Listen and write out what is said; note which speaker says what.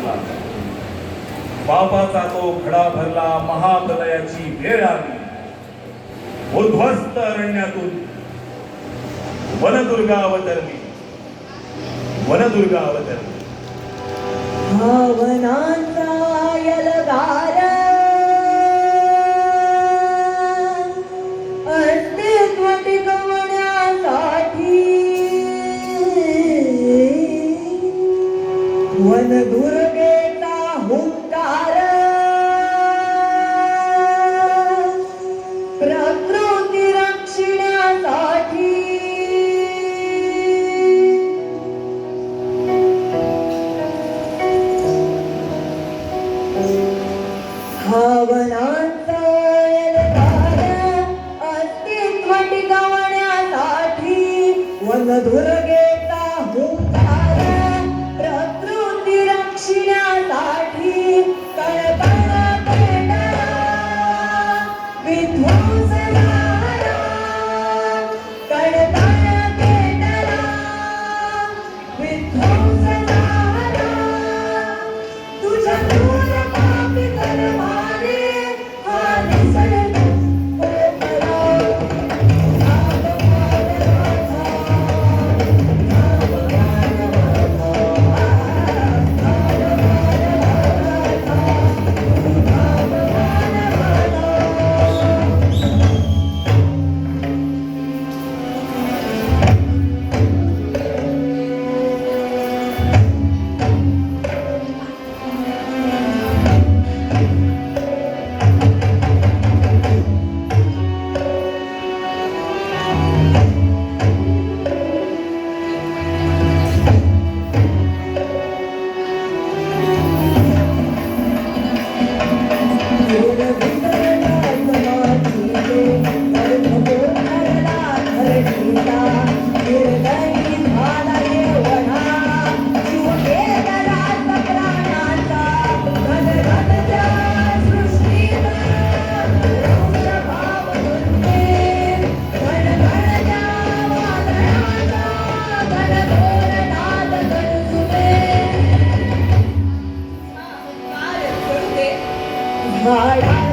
Speaker 1: झाला. पापाचा तो खडा भरला, महाप्रलयाची वेळ आली. उद्ध्वस्त अरण्यातून वनदुर्गा अवतरली. वनदुर्गा अवतरली.
Speaker 2: भावनांचा यलगार अस्तित्व टिकवण्यासाठी वनदुर्गेचा हुंकार प्रकृती रक्षण्यासाठी भावनांचा यलगार अस्तित्व टिकवण्यासाठी वनदुर्गेचा हुंकार प्रकृती रक्षण्यासाठी कळकळ पेटला विध्वंस झाला. कळकळ पेटला विध्वंस झाला. तुझ्या क्रूर पापी कर्माने हा निसर्ग पोकळा. झाडा